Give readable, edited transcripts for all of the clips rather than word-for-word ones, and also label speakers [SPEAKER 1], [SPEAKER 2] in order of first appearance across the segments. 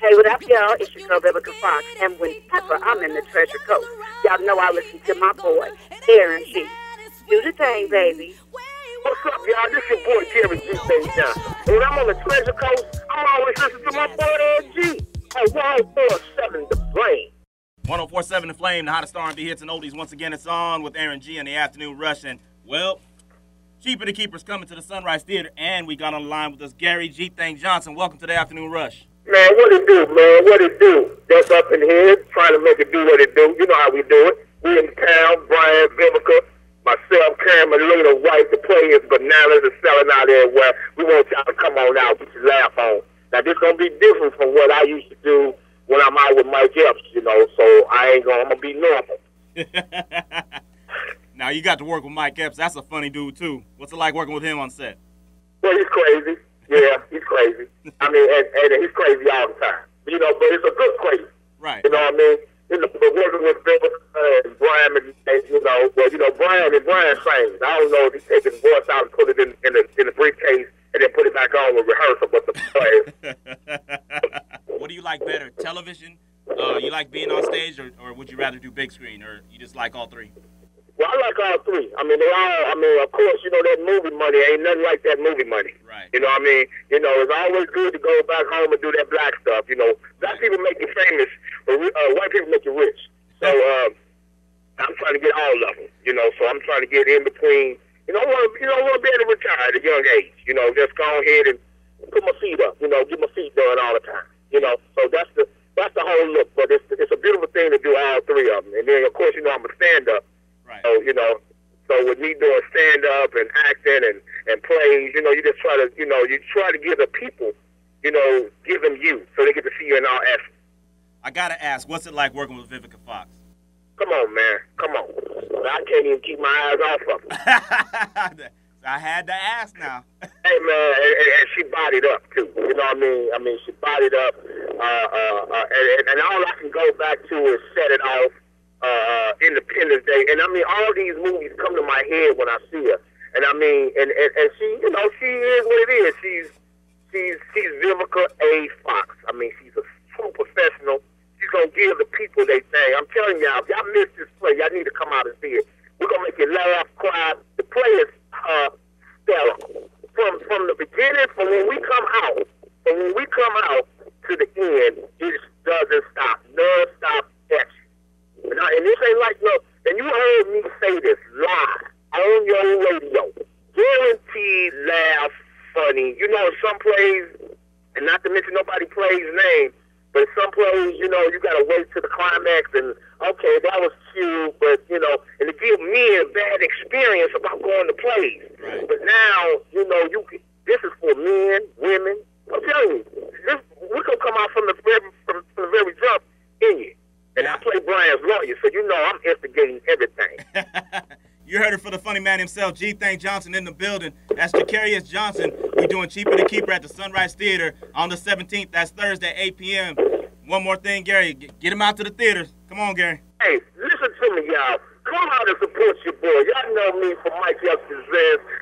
[SPEAKER 1] Hey, what up, y'all? It's your girl, Vivica Fox. And whenever I'm in the Treasure Coast, y'all know I listen to my boy, AaronG. Do the thing, baby.
[SPEAKER 2] What's up, y'all? This your boy, Terry G. When I'm on the Treasure Coast, I'm always listening to my boy, AaronG. On 1047 The Flame.
[SPEAKER 3] 1047 The Flame, the hottest R&B hits and oldies. Once again, it's on with AaronG in the afternoon rush. And, well, Cheaper the Keeper's coming to the Sunrise Theater. And we got on the line with us Gary G. Thing Johnson. Welcome to the afternoon rush.
[SPEAKER 2] Man, what it do, man? What it do? Just up in here, trying to make it do what it do. You know how we do it. We in town, Brian, Vivica, myself, Karen, Melina, White, the players, bananas are selling out everywhere. We want y'all to come on out, get your laugh on. Now, this going to be different from what I used to do when I'm out with Mike Epps, you know, so I'm going to be normal.
[SPEAKER 3] Now, you got to work with Mike Epps. That's a funny dude, too. What's it like working with him on set?
[SPEAKER 2] Well, he's crazy. Yeah, he's crazy. I mean, and he's crazy all the time. You know, but it's a good crazy.
[SPEAKER 3] Right.
[SPEAKER 2] You know what I mean? You know, but working with Vivica and Brian McKnight, you know, well, you know, Brian sings. I don't know if he takes his voice out and put it in the briefcase and then put it back on with rehearsal, but the players.
[SPEAKER 3] What do you like better, television? You like being on stage, or would you rather do big screen, or you just like all three?
[SPEAKER 2] Well, I like all three. I mean, of course, you know, that movie money ain't nothing like that movie money.
[SPEAKER 3] Right.
[SPEAKER 2] You know what I mean? You know, it's always good to go back home and do that black stuff. You know, black people make you famous, but white people make you rich. So I'm trying to get all of them. You know, so I'm trying to get in between. You know, I want to be able to retire at a young age. You know, just go ahead and put my feet up. You know, get my feet done all the time. You know, so that's the whole look. But it's a beautiful thing to do all three of them. And then, of course, you know, I'm a stand-up.
[SPEAKER 3] Right.
[SPEAKER 2] So, you know, with me doing stand-up and acting and plays, you know, you just try to, you know, you try to give the people, you know, give them you so they get to see you in all essence.
[SPEAKER 3] I got to ask, what's it like working with Vivica Fox?
[SPEAKER 2] Come on, man. Come on. I can't even keep my eyes off of her.
[SPEAKER 3] I had to ask now.
[SPEAKER 2] Hey, man, and she bodied up, too. You know what I mean? I mean, she bodied up. And all I can go back to is Set It Off. Independence Day, and I mean, all these movies come to my head when I see her, and I mean, and she, you know, she is what it is. She's Vivica A. Fox. I mean, she's a true professional. She's gonna give the people they thing. I'm telling y'all, if y'all miss this play, y'all need to come out and see it. We're gonna make you laugh, cry. The play is stellar from the beginning, from when we come out to the end. It doesn't stop, non-stop action. And this ain't like no, and you heard me say this live on your radio. Guaranteed laugh, funny. You know, some plays, and not to mention nobody plays name, but some plays, you know, you gotta wait to the climax and okay, that was cute, but you know, and to give me a bad experience about going to plays.
[SPEAKER 3] Right.
[SPEAKER 2] But now, you know, this is for men, women. I'm telling you, we're gonna come out from the very jump in you. And I play Brian's lawyer, so you know I'm instigating everything.
[SPEAKER 3] You heard it for the funny man himself, G. Thing Johnson in the building. That's Jacarius Johnson. We're doing Cheaper the Keeper at the Sunrise Theater on the 17th. That's Thursday, 8 p.m. One more thing, Gary. Get him out to the theaters. Come on, Gary.
[SPEAKER 2] Hey, listen to me, y'all. Come out and support your boy. Y'all know me from Mike Epps'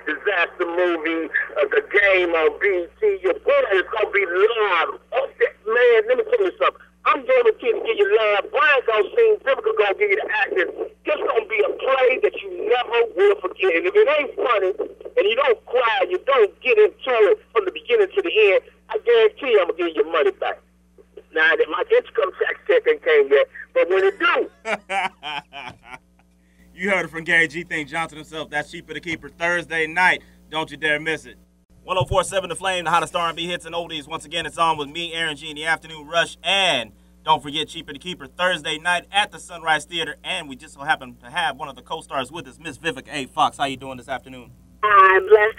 [SPEAKER 2] Disaster Movie, The Game on BT. Your boy is going to be live. Okay, man, let me tell you something. I'm guaranteed to give you laugh. Brian's gonna sing. Vivica gonna give you the acting. It's gonna be a play that you never will forget. And if it ain't funny, and you don't cry, you don't get into it from the beginning to the end, I guarantee you I'm gonna give you your money back. Now, that my income tax check ain't came yet, but when it do.
[SPEAKER 3] You heard it from Gary G. Thing Johnson himself. That's Cheaper the Keeper Thursday night. Don't you dare miss it. 1047 The Flame, the hottest R&B hits and oldies. Once again, it's on with me, AaronG, in the afternoon rush. And don't forget Cheaper the Keeper Thursday night at the Sunrise Theater. And we just so happen to have one of the co-stars with us, Miss Vivica A. Fox. How you doing this afternoon?
[SPEAKER 1] I'm blessed.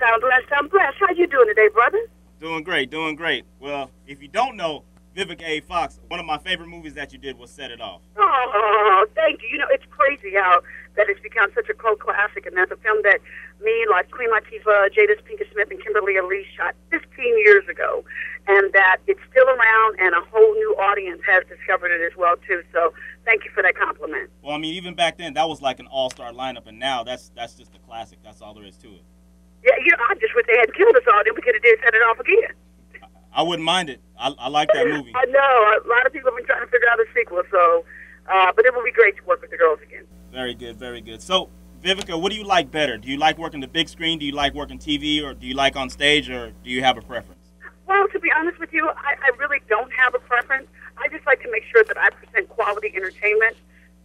[SPEAKER 1] How you doing today, brother?
[SPEAKER 3] Doing great, doing great. Well, if you don't know, Vivica A. Fox, one of my favorite movies that you did was Set It Off.
[SPEAKER 1] Oh, thank you. You know, it's crazy how that has become such a cult classic, and that's a film that me, like Queen Latifah, Jada Pinkett Smith, and Kimberly Elise shot 15 years ago, and that it's still around, and a whole new audience has discovered it as well, too. So thank you for that compliment.
[SPEAKER 3] Well, I mean, even back then, that was like an all-star lineup, and now that's just a classic. That's all there is to it.
[SPEAKER 1] Yeah, you know, I just wish they had killed us all, then we could have did Set It Off again.
[SPEAKER 3] I wouldn't mind it. I like that movie.
[SPEAKER 1] I know. A lot of people have been trying to figure out a sequel, so, but it will be great to work with the girls again.
[SPEAKER 3] Very good, very good. So, Vivica, what do you like better? Do you like working the big screen? Do you like working TV? Or do you like on stage? Or do you have a preference?
[SPEAKER 1] Well, to be honest with you, I really don't have a preference. I just like to make sure that I present quality entertainment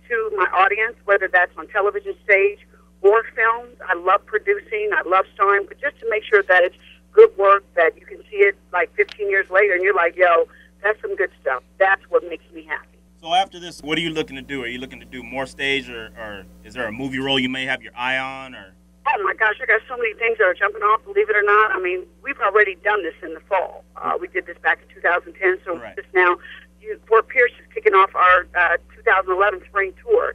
[SPEAKER 1] to my audience, whether that's on television, stage, or films. I love producing. I love starring, but just to make sure that it's good work, that you can see it like 15 years later, and you're like, yo, that's some good stuff. That's what makes me happy.
[SPEAKER 3] So after this, what are you looking to do? Are you looking to do more stage, or is there a movie role you may have your eye on? Or
[SPEAKER 1] oh my gosh, I got so many things that are jumping off, believe it or not. I mean, we've already done this in the fall. We did this back in 2010, so
[SPEAKER 3] right.
[SPEAKER 1] Just now, Fort Pierce is kicking off our 2011 spring tour.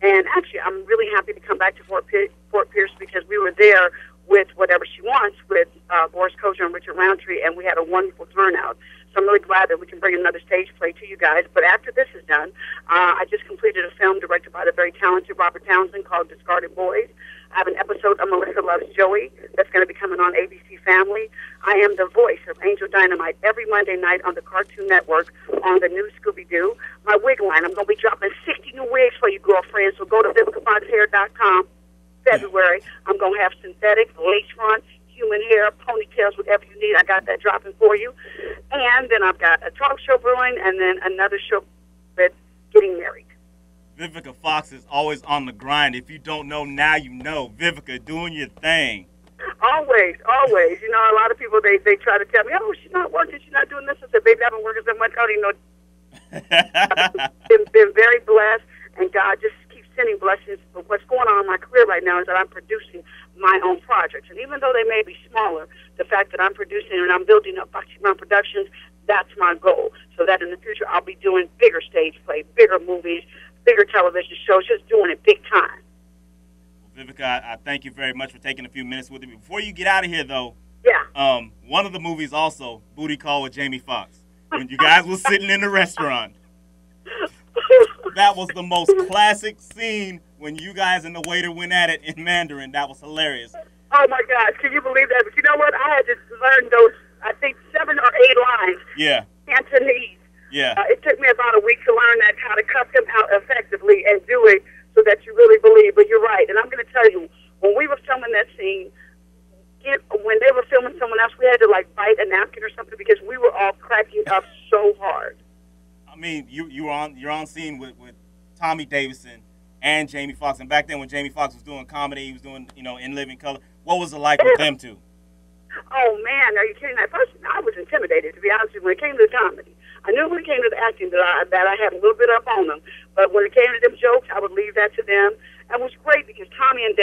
[SPEAKER 1] And actually, I'm really happy to come back to Fort Pierce because we were there with Whatever She Wants with Boris Kozer and Richard Roundtree, and we had a wonderful turnout. So I'm really glad that we can bring another stage play to you guys. But after this is done, I just completed a film directed by the very talented Robert Townsend called Discarded Boys. I have an episode of Melissa Loves Joey that's going to be coming on ABC Family. I am the voice of Angel Dynamite every Monday night on the Cartoon Network on the new Scooby-Doo. My wig line, I'm going to be dropping 60 new wigs for you girlfriends, so go to VivicaFoxHair.com. February, I'm going to have synthetic, lace front, human hair, ponytails, whatever you need. I got that dropping for you. And then I've got a talk show brewing and then another show with Getting Married.
[SPEAKER 3] Vivica Fox is always on the grind. If you don't know, now you know. Vivica, doing your thing.
[SPEAKER 1] Always, always. You know, a lot of people, they try to tell me, oh, she's not working, she's not doing this. I said, baby, I've been working so much. I don't even know. I've been very blessed, and God just keeps sending blessings. But what's going on in my career right now is that I'm producing my own projects. And even though they may be smaller, the fact that I'm producing and I'm building up Foxy Brown Productions, that's my goal. So that in the future, I'll be doing bigger stage play, bigger movies, bigger television shows, just doing it big time.
[SPEAKER 3] Well, Vivica, I thank you very much for taking a few minutes with me. Before you get out of here, though,
[SPEAKER 1] yeah.
[SPEAKER 3] One of the movies also, Booty Call with Jamie Foxx. When you guys were sitting in the restaurant, that was the most classic scene when you guys and the waiter went at it in Mandarin. That was hilarious.
[SPEAKER 1] Oh, my gosh. Can you believe that? But you know what? I had to learn those, I think, 7 or 8 lines.
[SPEAKER 3] Yeah.
[SPEAKER 1] Cantonese.
[SPEAKER 3] Yeah.
[SPEAKER 1] It took me about a week to learn that, how to cut them out effectively and do it so that you really believe. But you're right. And I'm going to tell you, when we were filming that scene, when they were filming someone else, we had to, like, bite a napkin or something because we were all cracking up so hard.
[SPEAKER 3] I mean, you're on scene with Tommy Davidson and Jamie Foxx. And back then when Jamie Foxx was doing comedy, he was doing, In Living Color. What was it like with them two?
[SPEAKER 1] Oh, man, are you kidding? At first, I was intimidated, to be honest with you, when it came to the comedy. I knew when it came to the acting that I had a little bit up on them. But when it came to them jokes, I would leave that to them. And it was great because Tommy and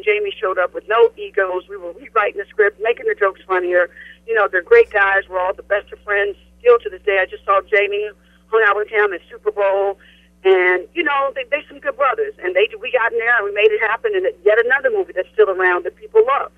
[SPEAKER 1] Jamie showed up with no egos. We were rewriting the script, making the jokes funnier. You know, they're great guys. We're all the best of friends. Still to this day, I just saw Jamie, hung out with him at Super Bowl. And, they some good brothers. And we got in there and we made it happen. And yet another movie that's still around that people love.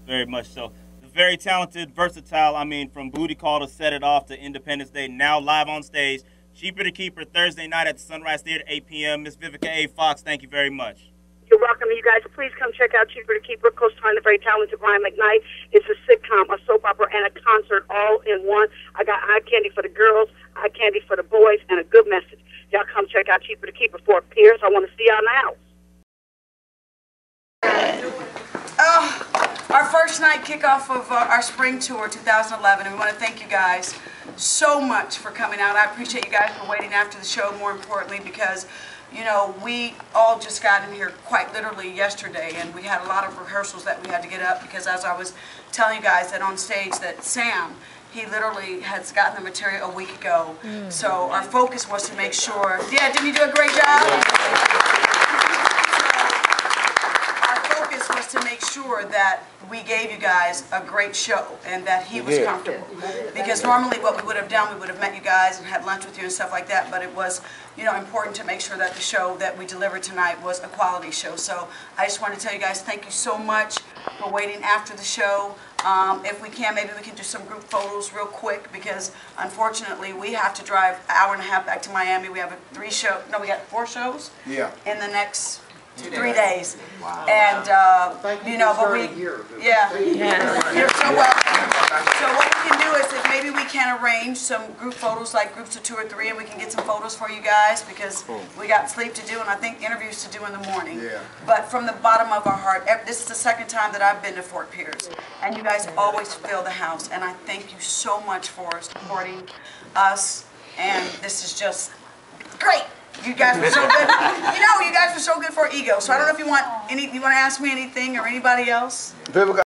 [SPEAKER 3] Very much so. Very talented, versatile. From Booty Call to Set It Off to Independence Day, now live on stage. Cheaper to Keeper, Thursday night at the Sunrise Theater, 8 p.m. Miss Vivica A. Fox, thank you very much.
[SPEAKER 1] You're welcome. You guys, please come check out Cheaper to Keeper, co-starring the very talented Brian McKnight. It's a sitcom, a soap opera, and a concert all in one. I got eye candy for the girls, eye candy for the boys, and a good message. Y'all come check out Cheaper to Keeper, Fort Pierce. I want to see y'all in the house.
[SPEAKER 4] Our first night kickoff of our spring tour 2011, and we want to thank you guys so much for coming out. I appreciate you guys for waiting after the show, more importantly, because we all just got in here quite literally yesterday, and we had a lot of rehearsals that we had to get up because, as I was telling you guys, that on stage that Sam, he literally has gotten the material a week ago. So our focus was to make sure, didn't you do a great job? Was to make sure that we gave you guys a great show and that he was comfortable. Because normally what we would have done, we would have met you guys and had lunch with you and stuff like that, but it was, important to make sure that the show that we delivered tonight was a quality show. So I just want to tell you guys thank you so much for waiting after the show. If we can, maybe we can do some group photos real quick because unfortunately we have to drive an hour and a half back to Miami. We have we got 4 shows in the next 3 days. Wow. And, but you're so welcome. So what we can do do is if maybe we can arrange some group photos, like groups of 2 or 3, and we can get some photos for you guys because we got sleep to do and I think interviews to do in the morning.
[SPEAKER 5] Yeah.
[SPEAKER 4] But from the bottom of our heart, this is the second time that I've been to Fort Pierce, and you guys always fill the house, and I thank you so much for supporting us, and this is just great. You guys were so good. You know, you guys were so good for ego. So I don't know if you want to ask me anything or anybody else.
[SPEAKER 5] Vivica.